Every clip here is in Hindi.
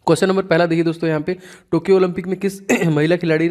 क्वेश्चन नंबर पहला देखिए दोस्तों, यहाँ पे टोक्यो ओलंपिक में किस महिला खिलाड़ी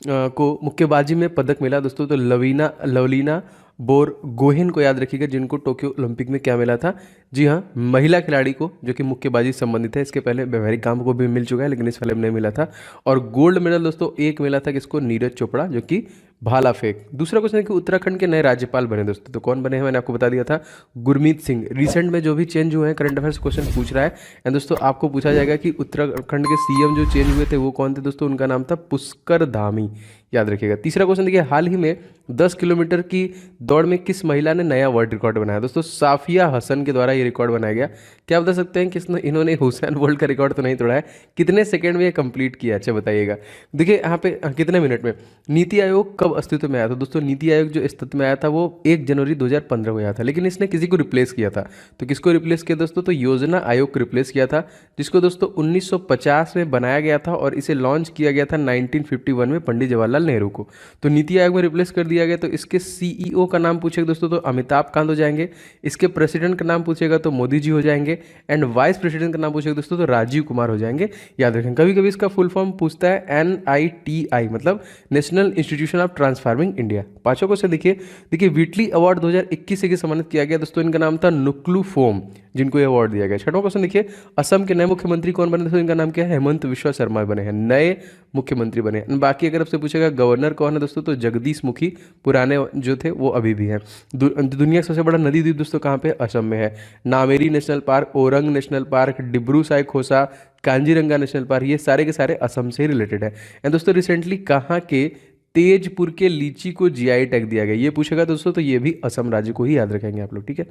को मुक्केबाजी में पदक मिला दोस्तों? तो लवलीना बोर गोहेन को याद रखिएगा, जिनको टोक्यो ओलंपिक में क्या मिला था? जी हाँ, महिला खिलाड़ी को, जो कि मुक्केबाजी से संबंधित है। इसके पहले व्यावहारिक काम को भी मिल चुका है, लेकिन इस वाले में नहीं मिला था। और गोल्ड मेडल दोस्तों एक मिला था किसको? नीरज चोपड़ा, जो कि भाला फेंक। दूसरा क्वेश्चन है कि उत्तराखंड के नए राज्यपाल बने दोस्तों, तो कौन बने हैं? मैंने आपको बता दिया था, गुरमीत सिंह। रिसेंट में जो भी चेंज हुए हैं, करंट अफेयर्स क्वेश्चन पूछ रहा है। एंड दोस्तों आपको पूछा जाएगा कि उत्तराखंड के सीएम जो चेंज हुए थे वो कौन थे दोस्तों? उनका नाम था पुष्कर धामी, याद रखिएगा। तीसरा क्वेश्चन देखिए, हाल ही में 10 किलोमीटर की दौड़ में किस महिला ने नया वर्ल्ड रिकॉर्ड बनाया दोस्तों? साफिया हसन के द्वारा ये रिकॉर्ड बनाया गया। क्या बता सकते हैं किसने इन्होंने हुसैन बोल्ट का रिकॉर्ड तो नहीं तोड़ा है? कितने सेकंड में ये कंप्लीट किया? अच्छा बताइएगा। देखिए यहाँ पे कितने मिनट में। नीति आयोग कब अस्तित्व में आया था दोस्तों? नीति आयोग जो अस्तित्व में आया था वो 1 जनवरी 2015 को आया था, लेकिन इसने किसी को रिप्लेस किया था। तो किसको रिप्लेस किया दोस्तों? तो योजना आयोग को रिप्लेस किया था, जिसको दोस्तों 1950 में बनाया गया था और इसे लॉन्च किया गया था 1951 में पंडित जवाहरलाल नेहरू को। तो नीति आयोग में रिप्लेस कर दिया गया। तो इसके सीईओ का नाम पूछेगा दोस्तों तो अमिताभ कांत हो जाएंगे। इसके प्रेसिडेंट का नाम पूछेगा तो मोदी जी हो जाएंगे। एंड वाइस प्रेसिडेंट का नाम पूछेगा दोस्तों तो राजीव कुमार हो जाएंगे। याद रखें, कभी कभी इसका फुल फॉर्म पूछता है NITI, मतलब national institution of transforming India. पांचों क्वेश्चन देखिए व्हिटली अवार्ड 2021 से सम्मानित किया गया दोस्तों, इनका नाम था नुक्लू फोम, जिनको ये अवार्ड दिया गया। छठवां क्वेश्चन देखिए, असम के नए मुख्यमंत्री कौन बने दोस्तों? इनका नाम क्या है? हेमंत विश्वा शर्मा बने हैं, नए मुख्यमंत्री बने हैं। बाकी अगर आपसे पूछेगा गवर्नर कौन है दोस्तों, तो जगदीश मुखी, पुराने जो थे वो अभी भी हैं। दुनिया का सबसे बड़ा नदी द्वीप दोस्तों कहाँ पे? असम में है। Nameri national park, Orang national park, Dibru Saikhowa, Kaziranga national park, ये सारे के सारे असम से रिलेटेड है। एंड दोस्तों रिसेंटली कहाँ के तेजपुर के लीची को GI टैग दिया गया? ये पूछेगा दोस्तों तो ये भी असम राज्य को ही याद रखेंगे आप लोग, ठीक है।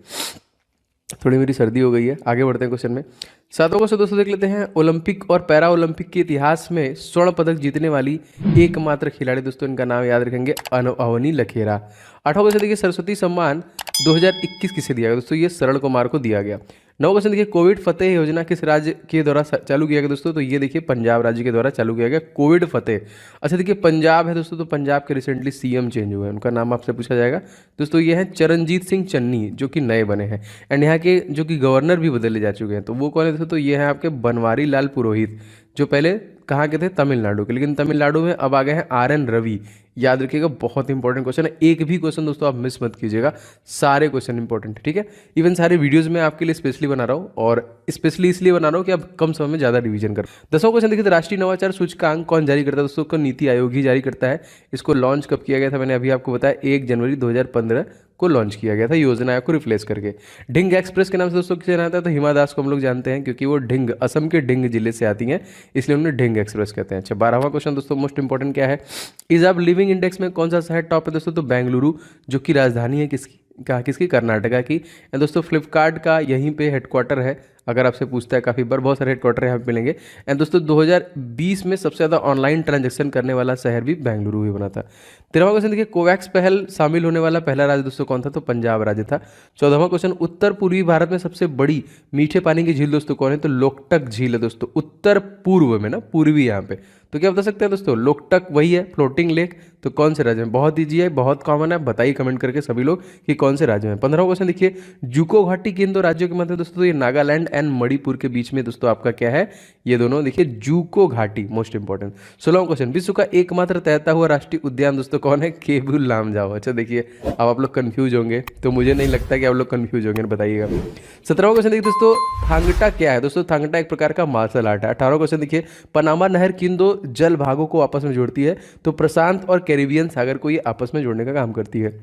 थोड़ी मेरी सर्दी हो गई है, आगे बढ़ते हैं क्वेश्चन में। सातवां क्वेश्चन दोस्तों देख लेते हैं, ओलंपिक और पैरा ओलंपिक के इतिहास में स्वर्ण पदक जीतने वाली एकमात्र खिलाड़ी दोस्तों, इनका नाम याद रखेंगे अवनी लखेरा। आठवां क्वेश्चन देखिए, सरस्वती सम्मान 2021 किसे दिया गया दोस्तों? ये सरल कुमार को दिया गया। नौ क्वेश्चन देखिए, कोविड फतेह योजना किस राज्य के द्वारा चालू किया गया दोस्तों? तो ये देखिए पंजाब राज्य के द्वारा चालू किया गया कोविड फतेह। अच्छा देखिए, पंजाब है दोस्तों, तो पंजाब के रिसेंटली सीएम चेंज हुए हैं, उनका नाम आपसे पूछा जाएगा दोस्तों। ये हैं चरणजीत सिंह चन्नी, जो कि नए बने हैं। एंड यहाँ के जो कि गवर्नर भी बदले जा चुके हैं, तो वो कौन है दोस्तों? तो ये हैं आपके बनवारी लाल पुरोहित, जो पहले कहाँ के थे? तमिलनाडु के, लेकिन तमिलनाडु में अब आ गए हैं RN रवि। याद रखिएगा, बहुत इंपॉर्टेंट क्वेश्चन है, एक भी क्वेश्चन दोस्तों आप मिस मत कीजिएगा, सारे क्वेश्चन इंपॉर्टेंट है, ठीक है। इवन सारे वीडियोस मैं आपके लिए स्पेशली बना रहा हूँ, और स्पेशली इसलिए बना रहा हूँ कि आप कम समय में ज़्यादा रिवीजन कर। 10वां क्वेश्चन देखिए, राष्ट्रीय नवाचार सूचकांक कौन जारी करता है दोस्तों? को नीति आयोग ही जारी करता है। इसको लॉन्च कब किया गया था? मैंने अभी आपको बताया 1 जनवरी 2015 को लॉन्च किया गया था, योजना आयोग को रिप्लेस करके। ढिंग एक्सप्रेस के नाम से दोस्तों किसे जाना था? तो हिमा दास को हम लोग जानते हैं, क्योंकि वो ढिंग, असम के ढिंग जिले से आती हैं, इसलिए उन्हें ढिंग एक्सप्रेस कहते हैं। अच्छा 12वां क्वेश्चन दोस्तों मोस्ट इंपॉर्टेंट क्या है? ईज ऑफ लिविंग इंडेक्स में कौन सा शहर टॉप है दोस्तों? तो बेंगलुरु, जो कि राजधानी है किसकी? किसकी? कर्नाटका की। एंड दोस्तों फ्लिपकार्ट का यहीं पे हेडक्वार्टर है, अगर आपसे पूछता है काफ़ी बार, बहुत सारे हेडक्वार्टर यहाँ पे मिलेंगे। एंड दोस्तों 2020 में सबसे ज़्यादा ऑनलाइन ट्रांजैक्शन करने वाला शहर भी बेंगलुरु ही बना था। 13वां क्वेश्चन देखिए, कोवैक्स पहल शामिल होने वाला पहला राज्य दोस्तों कौन था? तो पंजाब राज्य था। 14वां क्वेश्चन, उत्तर पूर्वी भारत में सबसे बड़ी मीठे पानी की झील दोस्तों कौन है? तो लोकटक झील है दोस्तों, उत्तर पूर्व में ना, पूर्वी यहाँ पे। तो क्या बता सकते हैं दोस्तों? लोकटक वही है, फ्लोटिंग लेक। तो कौन से राज्य में? बहुत ईजी है, बहुत कॉमन है, बताइए कमेंट करके सभी लोग कि कौन से राज्य में। 15वां क्वेश्चन देखिए, जूको घाटी किन दो राज्यों के मध्य है दोस्तों? तो ये नागालैंड एंड मणिपुर के बीच में दोस्तों आपका क्या है? ये दोनों देखिए जूको घाटी, मोस्ट इंपॉर्टेंट। 16वां क्वेश्चन, विश्व का एकमात्र तैरता हुआ राष्ट्रीय उद्यान दोस्तों कौन है? केबुल लामजाओ। अच्छा देखिए, अब आप लोग कंफ्यूज होंगे, तो मुझे नहीं लगता कि आप लोग कंफ्यूज होंगे, बताइएगा। 17वां क्वेश्चन देखिए दोस्तों, थांगटा क्या है दोस्तों? थांगटा एक प्रकार का मार्शल आर्ट है। 18वां क्वेश्चन देखिए, पनामा नहर किन दो जल भागों को आपस में जोड़ती है? तो प्रशांत और कैरिबियन सागर को ये आपस में जोड़ने का काम करती है।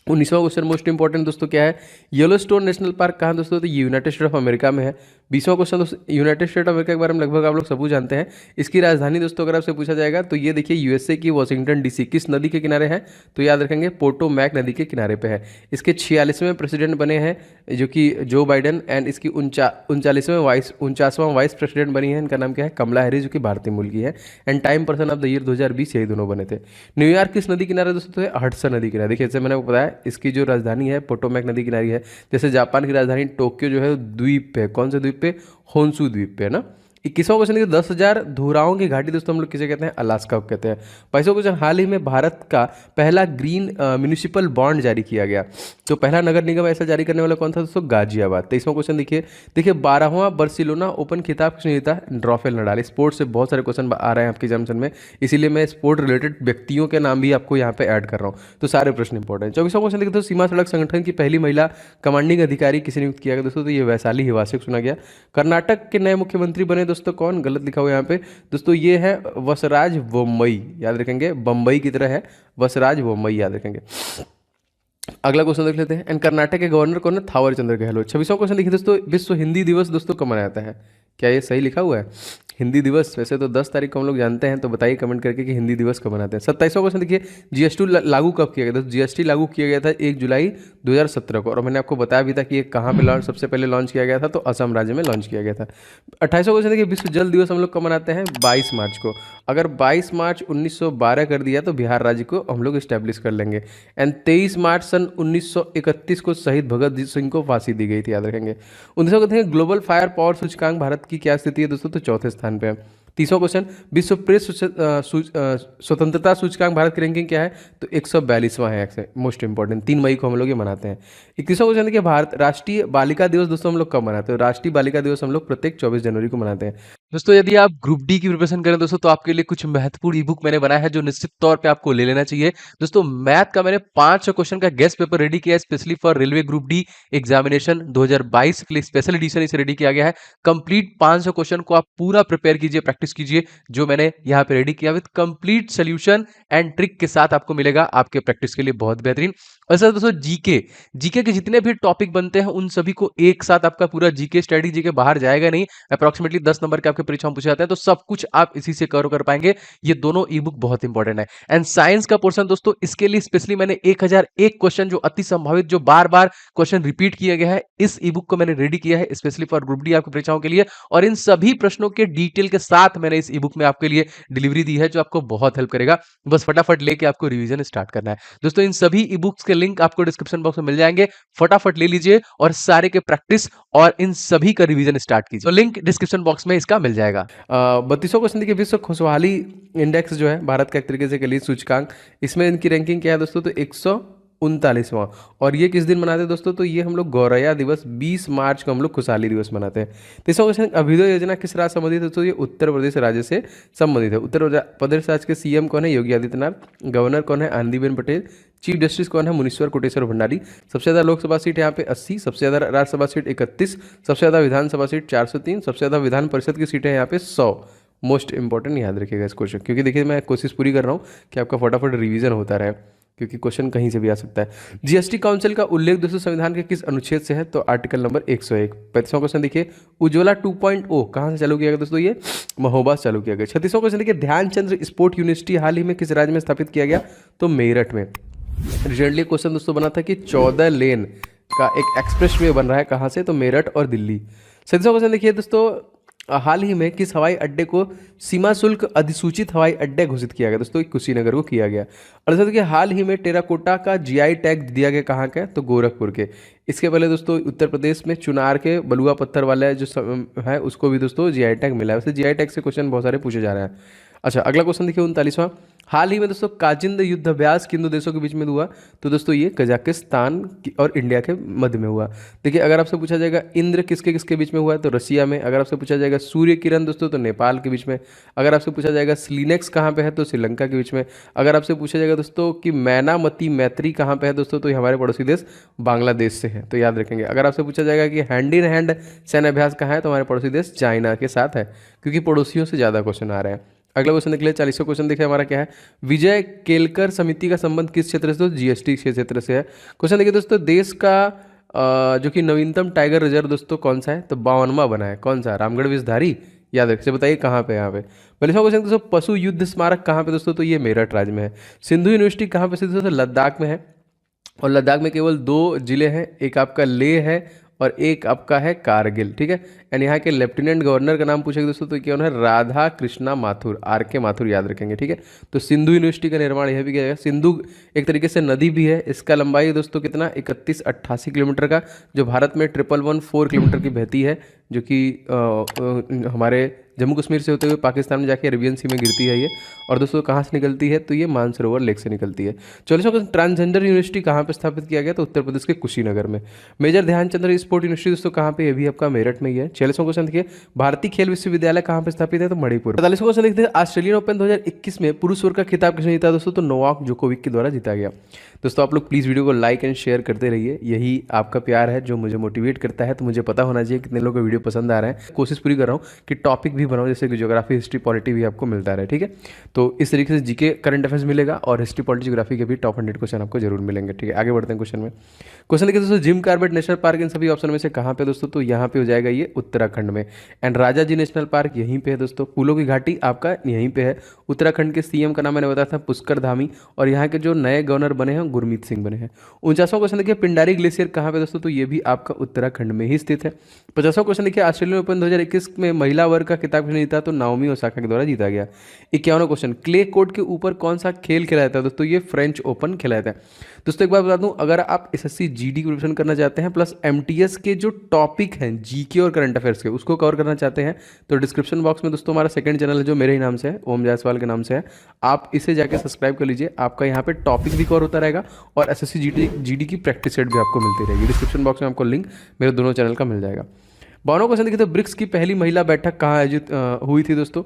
19वां क्वेश्चन मोस्ट इंपॉर्टेंट दोस्तों क्या है? येलोस्टोन नेशनल पार्क कहाँ दोस्तों? तो यूनाइटेड स्टेट ऑफ अमेरिका में है। 20वां क्वेश्चन दोस्तों, यूनाइटेड स्टेट ऑफ अमेरिका के बारे में लगभग आप लोग सब जानते हैं। इसकी राजधानी दोस्तों अगर आपसे पूछा जाएगा तो ये देखिए USA की वाशिंगटन DC किस नदी के किनारे है? तो याद रखेंगे पोटोमैक नदी के किनारे पे है। इसके 46वें प्रेसिडेंट बने हैं जो कि जो बाइडेन, एंड इसकी 49वां वाइस प्रेसिडेंट बनी है, इनका नाम क्या है? कमला हैरिस, जो कि भारतीय मूल की है। And time person of the year 2020 यही दोनों बने थे। न्यूयॉर्क किस नदी किनारे दोस्तों? तो हडसन नदी किनारे। देखिए जैसे मैंने आपको बताया, इसकी जो राजधानी है पोटोमैक नदी किनारी है। जैसे जापान की राजधानी टोक्यो जो है द्वीप पे, कौन से द्वीप पे? होन्शु द्वीप पे है ना। 21वां क्वेश्चन देखिए 10,000 धुराओं की घाटी दोस्तों हम लोग किसे कहते हैं, अलास्का को कहते हैं। 22वां क्वेश्चन हाल ही में भारत का पहला ग्रीन म्यूनिसिपल बॉन्ड जारी किया गया, तो पहला नगर निगम ऐसा जारी करने वाला कौन था दोस्तों, गाजियाबाद। 23वां क्वेश्चन देखिए, 12वां बार्सिलोना ओपन खिताब किसने जीता, राफेल नडाल। स्पोर्ट्स से बहुत सारे क्वेश्चन आ रहे हैं आपके एग्जामिनेशन में, इसीलिए मैं स्पोर्ट रिलेटेड व्यक्तियों के नाम भी आपको यहाँ पे ऐड कर रहा हूँ, तो सारे प्रश्न इंपॉर्टेंट। 24वां क्वेश्चन देखिए, तो सीमा सड़क संगठन की पहली महिला कमांडिंग अधिकारी किसे नियुक्त किया गया दोस्तों, तो ये वैशाली हिवासे चुना गया। कर्नाटक के नए मुख्यमंत्री बने दोस्तों कौन, गलत लिखा हुआ यहाँ पे दोस्तों, ये है वसराज बोम्मई, याद रखेंगे, बम्बई की तरह है, वसराज बोम्मई याद रखेंगे। अगला क्वेश्चन देख लेते हैं, एंड कर्नाटक के गवर्नर कौन है, थावर चंद्र गहलोत। 26वां क्वेश्चन देखिए दोस्तों, विश्व हिंदी दिवस दोस्तों कब मनाया जाता है, क्या ये सही लिखा हुआ है, हिंदी दिवस वैसे तो 10 तारीख को हम लोग जानते हैं, तो बताइए कमेंट करके कि हिंदी दिवस कब मनाते हैं। 27वां क्वेश्चन देखिए, जीएसटी लागू कब किया गया, दोस्तों जीएसटी लागू किया गया था 1 जुलाई 2017 को, और मैंने आपको बताया भी था कि ये कहाँ पे लॉन्च सबसे पहले लॉन्च किया गया था, तो असम राज्य में लॉन्च किया गया था। 28वां क्वेश्चन देखिए, विश्व जल दिवस हम लोग कब मनाते हैं, 22 मार्च को। अगर 22 मार्च 1912 कर दिया तो बिहार राज्य को हम लोग इस्टेब्लिश कर लेंगे। एंड 23 मार्च सन 1931 को शहीद भगत सिंह को फांसी दी गई थी, याद रखेंगे। 19वां क्वेश्चन, ग्लोबल फायर पावर सूचकांक भारत की क्या स्थिति है दोस्तों, तो चौथे स्थान पे है। 30वां क्वेश्चन, विश्व प्रेस स्वतंत्रता सूचकांक भारत की रैंकिंग क्या है, तो 142वां है, मोस्ट इंपॉर्टेंट, 3 मई को हम लोग ये मनाते हैं। 21वां क्वेश्चन देखिए, भारत राष्ट्रीय बालिका दिवस दोस्तों हम लोग कब मनाते हैं, राष्ट्रीय बालिका दिवस हम लोग प्रत्येक 24 जनवरी को मनाते हैं। दोस्तों यदि आप ग्रुप डी की प्रिपरेशन करें दोस्तों, तो आपके लिए कुछ महत्वपूर्ण ई बुक मैंने बनाया है जो निश्चित तौर पे आपको ले लेना चाहिए। दोस्तों मैथ का मैंने 500 क्वेश्चन का गेस्ट पेपर रेडी किया है specially for railway group D examination 2022 के लिए, स्पेशल एडिशन इसे रेडी किया गया है। कंप्लीट 500 क्वेश्चन को आप पूरा प्रिपेयर कीजिए, प्रैक्टिस कीजिए, जो मैंने यहाँ पे रेडी किया with complete solution and trick के साथ आपको मिलेगा आपके प्रैक्टिस के लिए बहुत बेहतरीन। और सर दोस्तों जीके के जितने भी टॉपिक बनते हैं उन सभी को एक साथ आपका पूरा जीके स्टडी, जीके बाहर जाएगा नहीं, अप्रॉक्सीमेटली 10 नंबर के आपके परीक्षा में पूछे जाते हैं, तो सब कुछ आप इसी से कवर कर पाएंगे। ये दोनों ई बुक बहुत इंपॉर्टेंट है। एंड साइंस का पोर्शन दोस्तों, इसके लिए स्पेशली मैंने 1001 क्वेश्चन जो अति संभावित, जो बार बार क्वेश्चन रिपीट किया गया है, इस ई बुक को मैंने रेडी किया है स्पेशली फॉर ग्रुप डी आपकी परीक्षाओं के लिए, और इन सभी प्रश्नों के डिटेल के साथ मैंने इस ई बुक में आपके लिए डिलीवरी दी है, जो आपको बहुत हेल्प करेगा। बस फटाफट लेके आपको रिवीजन स्टार्ट करना है। दोस्तों इन सभी ई बुक्स के लिंक आपको डिस्क्रिप्शन बॉक्स में मिल जाएंगे, फटाफट ले लीजिए और सारे के प्रैक्टिस और इन सभी का रिवीजन स्टार्ट कीजिए, तो लिंक डिस्क्रिप्शन बॉक्स में इसका मिल जाएगा। 32वां क्वेश्चन देखिए, विश्व खुशहाली इंडेक्स जो है भारत का एक तरीके से कह लीजिए सूचकांक, इसमें इनकी रैंकिंग क्या है दोस्तों, तो 139वां, और ये किस दिन मनाते हैं दोस्तों, तो ये हम लोग गौरैया दिवस 20 मार्च को हम लोग खुशहाली दिवस मनाते हैं। 23वां क्वेश्चन, अभ्युदय योजना किस राज्य से संबंधित है, तो ये उत्तर प्रदेश राज्य से संबंधित है। उत्तर प्रदेश राज्य के सीएम कौन है, योगी आदित्यनाथ। गवर्नर कौन है, आनंदीबेन पटेल। चीफ जस्टिस कौन है, मुनीश्वर कोटेश्वर भंडारी। सबसे ज़्यादा लोकसभा सीट यहाँ पे 80, सबसे ज़्यादा राज्यसभा सीट 31, सबसे ज़्यादा विधानसभा सीट 403, सबसे ज़्यादा विधान परिषद की सीटें यहाँ पे 100। मोस्ट इंपॉर्टेंट, याद रखिएगा इस क्वेश्चन, क्योंकि देखिए मैं कोशिश पूरी कर रहा हूँ कि आपका फटाफट रिवीजन होता रहे, क्योंकि क्वेश्चन कहीं से भी आ सकता है। जीएसटी काउंसिल का उल्लेख दोस्तों संविधान के किस अनुच्छेद से है, तो आर्टिकल नंबर 101। 35वां क्वेश्चन देखिए, उज्ज्वला 2.0 कहाँ से चालू किया गया दोस्तों, ये महोबा से चालू किया गया। 36वां क्वेश्चन देखिए, ध्यानचंद्र स्पोर्ट यूनिवर्सिटी हाल ही में किस राज्य में स्थापित किया गया, तो मेरठ में। रिसेंटली क्वेश्चन दोस्तों बना था कि 14 लेन का एक एक्सप्रेस वे बन रहा है, कहाँ से, तो मेरठ और दिल्ली। 37वां क्वेश्चन देखिए दोस्तों, हाल ही में किस हवाई अड्डे को सीमा शुल्क अधिसूचित हवाई अड्डे घोषित किया गया दोस्तों, कुशीनगर को किया गया। और दोस्तों कि हाल ही में टेराकोटा का जीआई टैग दिया गया कहाँ का, तो गोरखपुर के। इसके पहले दोस्तों उत्तर प्रदेश में चुनार के बलुआ पत्थर वाला जो है उसको भी दोस्तों जीआई टैग मिला है। वैसे जीआई टैग से क्वेश्चन बहुत सारे पूछे जा रहे हैं। अच्छा अगला क्वेश्चन देखिए 39वां, हाल ही में दोस्तों काजिंद युद्ध अभ्यास किन दो देशों के बीच में हुआ, तो दोस्तों ये कजाकिस्तान और इंडिया के मध्य में हुआ। देखिए अगर आपसे पूछा जाएगा इंद्र किसके किसके बीच में हुआ है, तो रशिया में। अगर आपसे पूछा जाएगा सूर्य किरण दोस्तों, तो नेपाल के बीच में। अगर आपसे पूछा जाएगा स्लीनेक्स कहाँ पे है, तो श्रीलंका के बीच में। अगर आपसे पूछा जाएगा दोस्तों कि मैनामती मैत्री कहाँ पे है दोस्तों, तो ये हमारे पड़ोसी देश बांग्लादेश से है, तो याद रखेंगे। अगर आपसे पूछा जाएगा कि हैंड इन हैंड सैन्य अभ्यास कहाँ है, तो हमारे पड़ोसी देश चाइना के साथ है, क्योंकि पड़ोसियों से ज़्यादा क्वेश्चन आ रहे हैं। अगला क्वेश्चन देख लिया 40वां क्वेश्चन देखिए हमारा क्या है, विजय केलकर समिति का संबंध किस क्षेत्र से, तो जीएसटी के क्षेत्र से है। क्वेश्चन देखिए दोस्तों, देश का जो कि नवीनतम टाइगर रिजर्व दोस्तों कौन सा है, तो 52वां बना है, कौन सा, रामगढ़ विषधारी, याद रखिए। बताइए कहाँ पे, यहाँ पे। 42वां क्वेश्चन दोस्तों, पशु युद्ध स्मारक कहाँ पे दोस्तों, तो ये मेरठ राज्य में है। सिंधु यूनिवर्सिटी कहाँ पे स्थित दोस्तों, लद्दाख में है। और लद्दाख में केवल 2 जिले हैं, एक आपका लेह है और एक आपका है कारगिल, ठीक है। एंड यहाँ के लेफ्टिनेंट गवर्नर का नाम पूछेगा दोस्तों, तो क्या है, राधा कृष्णा माथुर, आर के माथुर, याद रखेंगे, ठीक है। तो सिंधु यूनिवर्सिटी का निर्माण यह भी किया जाएगा। सिंधु एक तरीके से नदी भी है, इसका लंबाई दोस्तों कितना, 3188 किलोमीटर का, जो भारत में 1114 किलोमीटर की बहती है, जो कि हमारे जम्मू कश्मीर से होते हुए पाकिस्तान में जाके अरेबियन सी में गिरती है ये। और दोस्तों कहाँ से निकलती है, तो ये मानसरोवर लेक से निकलती है। 44वां क्वेश्चन, ट्रांसजेंडर यूनिवर्सिटी कहाँ पे स्थापित किया गया, तो उत्तर प्रदेश के कुशीनगर में। मेजर ध्यानचंद स्पोर्ट यूनिवर्सिटी दोस्तों कहाँ पे, ये भी आपका मेरठ में ही है। 46वां क्वेश्चन देखिए, भारतीय खेल विश्वविद्यालय कहाँ पे स्थापित है, तो मणिपुर। 45वां क्वेश्चन देखते हैं, ऑस्ट्रेलियन ओपन 2021 में पुरुष वर्ग का खिताब किसने जीता दोस्तों, तो नोवाक जोकोविक के द्वारा जीता गया। दोस्तों आप लोग प्लीज़ वीडियो को लाइक एंड शेयर करते रहिए, यही आपका प्यार है जो मुझे मोटिवेट करता है। तो मुझे पता होना चाहिए कितने लोगों को वीडियो पसंद आ रहा है। कोशिश पूरी कर रहा हूँ कि टॉपिक भी बनाऊँ, जैसे कि ज्योग्राफी, हिस्ट्री, पॉलिटी भी आपको मिलता रहे, ठीक है। तो इस तरीके से जीके करंट अफेयर्स मिलेगा और हिस्ट्री, पॉलिटी, ज्योग्राफी के भी टॉप 100 क्वेश्चन आपको जरूर मिलेंगे, ठीक है। आगे बढ़ते हैं क्वेश्चन में। क्वेश्चन देखिए दोस्तों, जिम कॉर्बेट नेशनल पार्क इन सभी ऑप्शन में से कहाँ पे दोस्तों, तो यहाँ पे हो जाएगा ये उत्तराखंड में। एंड राजाजी नेशनल पार्क यहीं पे है दोस्तों। फूलों की घाटी आपका यहीं पे है। उत्तराखंड के सीएम का नाम मैंने बताया था पुष्कर धामी, और यहाँ के जो नए गवर्नर बने हैं गुरमीत सिंह बने हैं। 49वां क्वेश्चन देखिए, पिंडारी ग्लेशियर कहाँ पे दोस्तों, तो ये भी आपका उत्तराखंड में ही स्थित है। 50वां क्वेश्चन देखिए, ऑस्ट्रेलियन ओपन 2021 में महिला वर्ग का खिताब किसने जीता, तो नाओमी ओसाका के द्वारा जीता गया। 51वां क्वेश्चन, क्ले कोर्ट के ऊपर कौन सा खेल खेला जाता है दोस्तों, ये फ्रेंच ओपन खेला जाता है। दोस्तों एक बात बता दूं, अगर आप एसएससी जीडी की प्रिपरेशन करना चाहते हैं प्लस एमटीएस के जो टॉपिक हैं जीके और करंट अफेयर्स के उसको कवर करना चाहते हैं, तो डिस्क्रिप्शन बॉक्स में दोस्तों हमारा सेकंड चैनल है जो मेरे ही नाम से है, ओम जायसवाल के नाम से है, आप इसे जाके सब्सक्राइब कर लीजिए। आपका यहाँ पे टॉपिक भी कवर होता रहेगा और एसएससी जीडी की प्रैक्टिस सेट भी आपको मिलती रहेगी। डिस्क्रिप्शन बॉक्स में आपको लिंक मेरे दोनों चैनल का मिल जाएगा। 52वां क्वेश्चन देखिए, तो ब्रिक्स की पहली महिला बैठक कहाँ आयोजित हुई थी दोस्तों,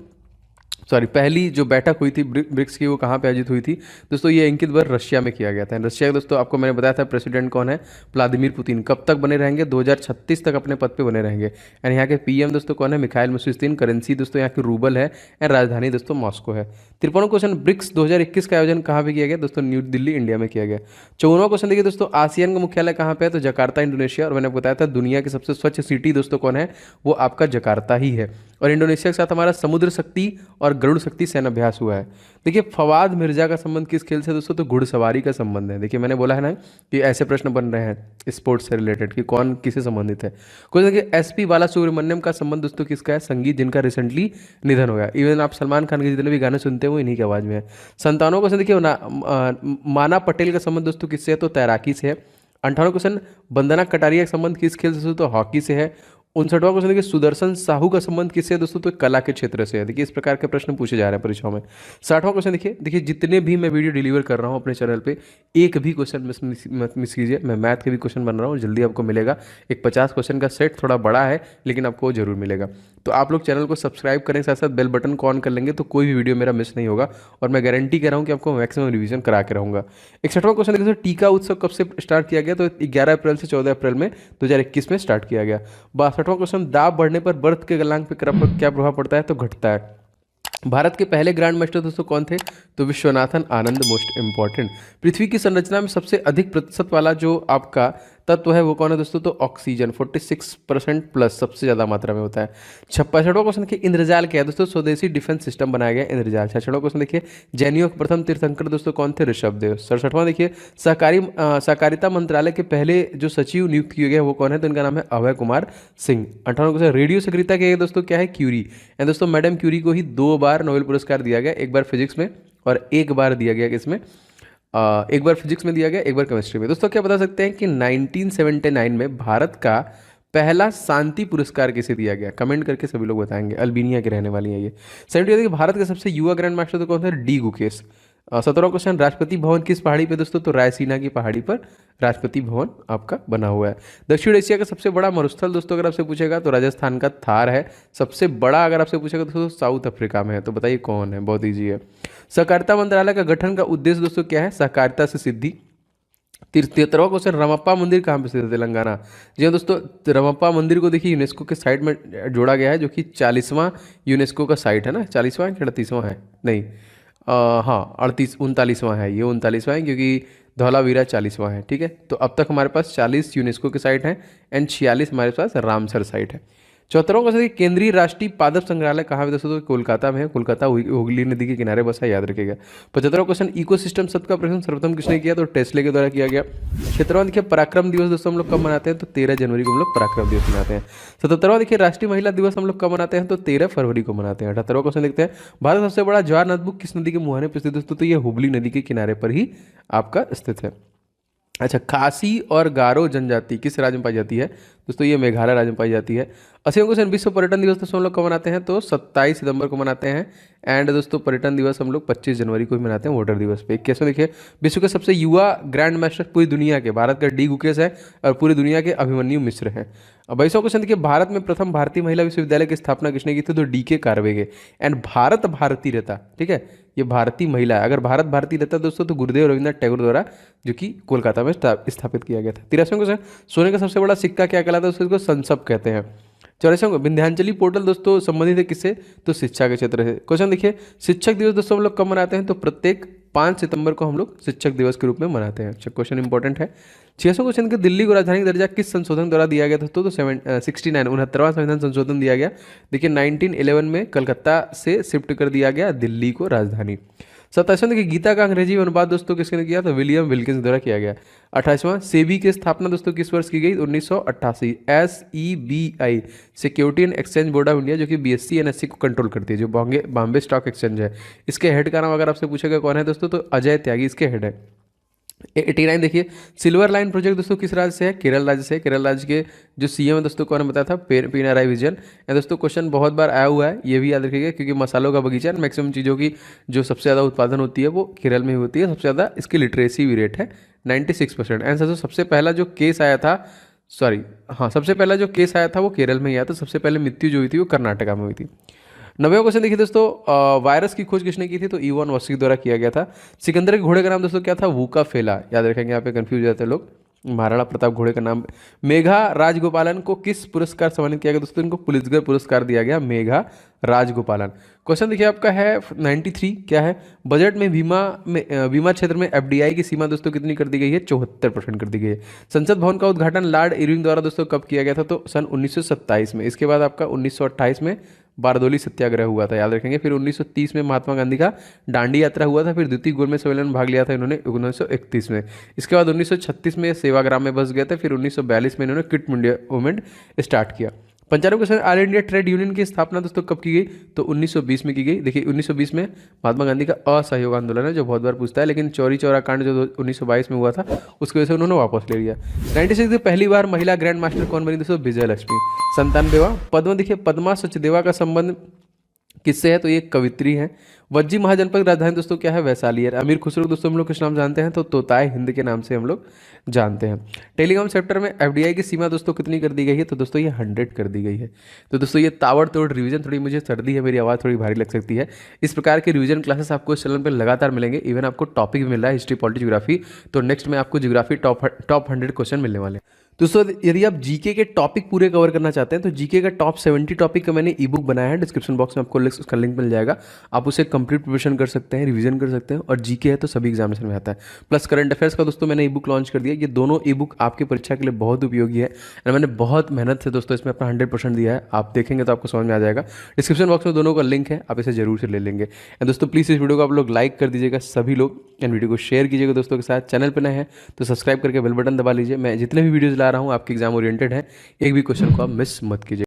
सॉरी पहली जो बैठक हुई थी ब्रिक्स की वो कहाँ पे आयोजित हुई थी दोस्तों, ये अंकित बार रशिया में किया गया था। रशिया के दोस्तों आपको मैंने बताया था प्रेसिडेंट कौन है, व्लादिमीर पुतिन। कब तक बने रहेंगे, 2036 तक अपने पद पे बने रहेंगे। एंड यहाँ के पीएम दोस्तों कौन है, मिखाइल मिशुस्तिन। करेंसी दोस्तों यहाँ की रूबल है एंड राजधानी दोस्तों मॉस्को है। 53वां क्वेश्चन, ब्रिक्स 2021 का आयोजन कहाँ पे किया गया दोस्तों, न्यू दिल्ली इंडिया में किया गया। 54वां क्वेश्चन देखिए दोस्तों, आसियान का मुख्यालय कहाँ पे है, तो जकार्ता इंडोनेशिया। और मैंने बताया था दुनिया की सबसे स्वच्छ सिटी दोस्तों कौन है, वो आपका जकार्ता ही है। और इंडोनेशिया के साथ हमारा समुद्र शक्ति और गरुड़ शक्ति सैन्य अभ्यास हुआ है। देखिए फवाद मिर्जा का संबंध किस खेल से दोस्तों, तो घुड़सवारी का संबंध है। देखिए मैंने बोला है ना कि ऐसे प्रश्न बन रहे हैं स्पोर्ट्स से रिलेटेड कि कौन किससे संबंधित है। कुछ देखिए एसपी बालासुब्रमण्यम का संबंध दोस्तों किसका है, संगीत जिनका रिसेंटली निधन हो गया। इवन आप सलमान खान के जितने भी गाने सुनते हैं वो इन्हीं की आवाज़ में है। 57वां क्वेश्चन देखिए, माना पटेल का संबंध दोस्तों किससे है, तो तैराकी से है। 58वां क्वेश्चन, वंदना कटारिया का संबंध किस खेल से, तो हॉकी से है। 59वां क्वेश्चन देखिए, सुदर्शन साहू का संबंध किससे है दोस्तों, तो कला के क्षेत्र से है। देखिए इस प्रकार के प्रश्न पूछे जा रहे हैं परीक्षाओं में। 60वां क्वेश्चन देखिए जितने भी मैं वीडियो डिलीवर कर रहा हूँ अपने चैनल पे एक भी क्वेश्चन मत मिस कीजिए। मैं मैथ के भी क्वेश्चन बन रहा हूँ, जल्दी आपको मिलेगा। एक 50 क्वेश्चन का सेट थोड़ा बड़ा है लेकिन आपको जरूर मिलेगा। तो आप लोग चैनल को सब्सक्राइब करें, साथ साथ बेल बटन को ऑन कर लेंगे तो कोई भी वीडियो मेरा मिस नहीं होगा। और मैं गारंटी कर रहा हूँ कि आपको मैक्सिमम रिवीजन करा के रहूँगा। 61वां क्वेश्चन देखिए, टीका उत्सव कब से स्टार्ट किया गया, तो 11 अप्रैल से 14 अप्रैल में 2021 में स्टार्ट किया गया। 62वां क्वेश्चन, दाब बढ़ने पर बर्थ के गलनांक पे क्या प्रभाव पड़ता है, तो घटता है। भारत के पहले ग्रैंड मास्टर दोस्तों कौन थे, तो विश्वनाथन आनंद, मोस्ट इंपॉर्टेंट। पृथ्वी की संरचना में सबसे अधिक प्रतिशत वाला जो आपका तत्व है वो कौन है दोस्तों, तो ऑक्सीजन 46% प्लस सबसे ज़्यादा मात्रा में होता है। 65वां क्वेश्चन देखिए, इंद्रजाल क्या है दोस्तों, स्वदेशी डिफेंस सिस्टम बनाया गया इंद्रजाल। 66वां क्वेश्चन देखिए, जैनियों के प्रथम तीर्थंकर दोस्तों कौन थे, ऋषभदेव। 67वां देखिए, सहकारिता मंत्रालय के पहले जो सचिव नियुक्त किए गए वो कौन है, तो इनका नाम है अभय कुमार सिंह। 58वां क्वेश्चन, रेडियो सक्रियता के दोस्तों क्या है, क्यूरी। एंड दोस्तों मैडम क्यूरी को ही 2 बार नोबेल पुरस्कार दिया गया, एक बार फिजिक्स में और एक बार दिया गया किसमें, एक बार फिजिक्स में दिया गया, एक बार केमिस्ट्री में। दोस्तों क्या बता सकते हैं कि 1979 में भारत का पहला शांति पुरस्कार किसे दिया गया, कमेंट करके सभी लोग बताएंगे। अल्बेनिया के रहने वाली है ये। 70 भारत के सबसे युवा ग्रैंड मास्टर तो कौन थे, डी गुकेश। 17वां क्वेश्चन, राष्ट्रपति भवन किस पहाड़ी पे दोस्तों, तो रायसीना की पहाड़ी पर राष्ट्रपति भवन आपका बना हुआ है। दक्षिण एशिया का सबसे बड़ा मरुस्थल दोस्तों अगर आपसे पूछेगा तो राजस्थान का थार है। सबसे बड़ा अगर आपसे पूछेगा दोस्तों साउथ अफ्रीका में है, तो बताइए कौन है, बहुत ईजी है। सहकारिता मंत्रालय का गठन का उद्देश्य दोस्तों क्या है, सहकारिता से सिद्धि। 73वां क्वेश्चन, रमप्पा मंदिर कहाँ पे स्थित है, तेलंगाना। जी हाँ दोस्तों, रमप्पा मंदिर को देखिए यूनेस्को के साइट में जोड़ा गया है जो कि 40वां यूनेस्को का साइट है ना, 40वां है कि 38वां है, नहीं हाँ 39वां है, ये 39वां है क्योंकि धौलावीरा 40वां है, ठीक है। तो अब तक हमारे पास 40 यूनेस्को के साइट हैं एंड 46 हमारे पास रामसर साइट है। 74वां क्वेश्चन, केंद्रीय राष्ट्रीय पादप संग्रहालय कहाँ पे दोस्तों, तो कोलकाता में है। कोलकाता हुगली नदी के किनारे बसा, याद रखिएगा। 75वां क्वेश्चन, इकोसिस्टम शब्द का प्रश्न सर्वप्रथम किसने किया, तो टेस्ले के द्वारा किया गया। 76वां देखिए, पराक्रम दिवस दोस्तों हम लोग कब मनाते हैं, तो 13 जनवरी को हम लोग पराक्रम दिवस मनाते हैं। 77वां देखिए, राष्ट्रीय महिला दिवस हम लोग कब मनाते हैं, तो 13 फरवरी को मनाते हैं। 78वां क्वेश्चन देखते हैं, भारत का सबसे बड़ा ज्वार नोटबुक किस नदी के मुहाने पर स्थित दोस्तों, तो ये हुगली नदी के किनारे पर ही आपका स्थित है। अच्छा, खासी और गारो जनजाति किस राज्य में पाई जाती है, दोस्तों ये मेघालय राज्य में पाई जाती है। 80वां क्वेश्चन, विश्व पर्यटन दिवस दोस्तों हम लोग कब मनाते हैं? तो 27 सितंबर को मनाते हैं। एंड दोस्तों पर्यटन दिवस हम लोग 25 जनवरी को भी मनाते हैं, वोटर दिवस पे। 21वां देखिए, विश्व के सबसे युवा ग्रैंड मास्टर पूरी दुनिया के, भारत का डी गुकेश है और पूरी दुनिया के अभिमन्यु मिश्र हैं। अब 22वां क्वेश्चन देखिए, भारत में प्रथम भारतीय महिला विश्वविद्यालय की स्थापना किसने की थी? तो डी के कारवेगे। एंड भारत भारती रहता, ठीक है, ये भारतीय महिला है। अगर भारत भारती रहता दोस्तों तो गुरुदेव रविन्द्रनाथ टैगोर द्वारा, जो कि कोलकाता में स्थापित किया गया था। 83वां क्वेश्चन, सोने का सबसे बड़ा सिक्का क्या कहलाता है? दोस्तों इसको संसप कहते हैं। 84वां, विंध्याचली पोर्टल दोस्तों संबंधित है किससे? तो शिक्षा के क्षेत्र से। क्वेश्चन देखिए, शिक्षक दिवस दोस्तों हम लोग कब मनाते हैं? तो प्रत्येक 5 सितंबर को हम लोग शिक्षक दिवस के रूप में मनाते हैं। क्वेश्चन इंपॉर्टेंट है। 600 क्वेश्चन के, दिल्ली को राजधानी का दर्जा किस संशोधन द्वारा दिया गया था? तो 69वां संविधान संशोधन दिया गया। देखिए 1911 में कलकत्ता से शिफ्ट कर दिया गया दिल्ली को राजधानी। 27वां देखिए, गीता का अंग्रेजी में अनुवाद दोस्तों किसने किया? तो विलियम विल्किंस द्वारा किया गया। 28वां, सेबी की स्थापना दोस्तों किस वर्ष की गई? 1988। SEBI security and exchange board of India, जो कि BSE NSE को कंट्रोल करती है, जो बॉम्बे स्टॉक एक्सचेंज है, इसके हेड का नाम अगर आपसे पूछेगा कौन है दोस्तों, तो अजय त्यागी इसके हेड है। 89 देखिए, सिल्वर लाइन प्रोजेक्ट दोस्तों किस राज्य से है? केरल राज्य से। केरल राज्य के जो CM है दोस्तों कौन बताया था? पिनाराई विजयन। एंड दोस्तों क्वेश्चन बहुत बार आया हुआ है, ये भी याद रखिएगा, क्योंकि मसालों का बगीचा है, मैक्सिमम चीज़ों की जो सबसे ज़्यादा उत्पादन होती है वो केरल में ही होती है। सबसे ज़्यादा इसकी लिटरेसी भी रेट है 96%। एंड सबसे पहला जो केस आया था, सबसे पहला जो केस आया था वो केरल में ही आया था। सबसे पहले मृत्यु जो हुई थी वो कर्नाटका में हुई थी। 90वां क्वेश्चन देखिए दोस्तों, वायरस की खोज किसने की थी? तो इवान वॉस्की द्वारा किया गया था। सिकंदर के घोड़े का नाम दोस्तों क्या था? वूका फेला। याद रखेंगे, यहाँ पे कंफ्यूज हो जाते हैं लोग। महाराणा प्रताप घोड़े का नाम। मेघा राजगोपालन को किस पुरस्कार सम्मानित किया गया दोस्तों? इनको पुलित्जर पुरस्कार दिया गया, मेघा राजगोपालन। क्वेश्चन देखिए आपका है 93, क्या है? बजट में बीमा क्षेत्र में FDI की सीमा दोस्तों कितनी कर दी गई है? 74% कर दी गई है। संसद भवन का उद्घाटन लॉर्ड इरविंग द्वारा दोस्तों कब किया गया था? तो सन 1927 में। इसके बाद आपका 1928 में बारदोली सत्याग्रह हुआ था, याद रखेंगे। फिर 1930 में महात्मा गांधी का दांडी यात्रा हुआ था। फिर द्वितीय गोलमेज सम्मेलन में भाग लिया था इन्होंने 1931 में। इसके बाद 1936 में सेवाग्राम में बस गए थे। फिर 1942 में इन्होंने क्विट इंडिया मूवमेंट स्टार्ट किया। 95 question, all India trade union की स्थापना दोस्तों कब की गई? तो 1920 में की गई। देखिए 1920 में महात्मा गांधी का असहयोग आंदोलन है, जो बहुत बार पूछता है, लेकिन चौरी चौरा कांड जो 1922 में हुआ था उसकी वजह से उन्होंने वापस ले लिया। 96 में पहली बार महिला ग्रैंड मास्टर कौन बनी दोस्तों? विजय लक्ष्मी। 97वां, पद्म देखिए, पद्मा सचदेवा का संबंध किससे है? तो ये कवित्री है। वज्जी महाजनपद राजधानी दोस्तों क्या है? वैशाली है। अमीर खुसरो दोस्तों हम लोग किस नाम जानते हैं? तो तोताए हिंद के नाम से हम लोग जानते हैं। टेलीकॉम सेक्टर में FDI की सीमा दोस्तों कितनी कर दी गई है? तो दोस्तों ये 100 कर दी गई है। तो दोस्तों ये ताबड़तोड़ रिवीजन, थोड़ी मुझे सर्दी है, मेरी आवाज़ थोड़ी भारी लग सकती है। इस प्रकार के रिवीजन क्लासेस आपको इस चैनल पर लगातार मिलेंगे। इवन आपको टॉपिक भी मिल रहा है, हिस्ट्री, पॉलिटी, ज्योग्राफी। तो नेक्स्ट में आपको ज्योग्राफी टॉप 100 क्वेश्चन मिलने वाले हैं। दोस्तों यदि आप जीके के टॉपिक पूरे कवर करना चाहते हैं तो जीके का टॉप 70 टॉपिक का मैंने ई बुक बनाया है। डिस्क्रिप्शन बॉक्स में आपको उसका लिंक मिल जाएगा। आप उसे कंप्लीट प्रिपरेशन कर सकते हैं, रिवीजन कर सकते हैं। और जीके है तो सभी एग्जामिनेशन में आता है। प्लस करंट अफेयर्स का दोस्तों मैंने ई बुक लॉन्च कर दिया। ये दोनों ई बुक आपकी परीक्षा के लिए बहुत उपयोगी है। और मैंने बहुत मेहनत से दोस्तों इसमें अपना 100% दिया है। आप देखेंगे तो आपको समझ में आ जाएगा। डिस्क्रिप्शन बॉक्स में दोनों का लिंक है, आप इसे जरूर से ले लेंगे। एंड दोस्तों प्लीज़ इस वीडियो को आप लोग लाइक कर दीजिएगा सभी लोग। एंड वीडियो को शेयर कीजिएगा दोस्तों के साथ। चैनल पर नए हैं तो सब्सक्राइब करके बेल बटन दबा लीजिए। मैं जितने भी वीडियोज़ ला रहा हूँ आपके एग्जाम ओरिएंटेड है, एक भी क्वेश्चन को आप मिस मत कीजिए।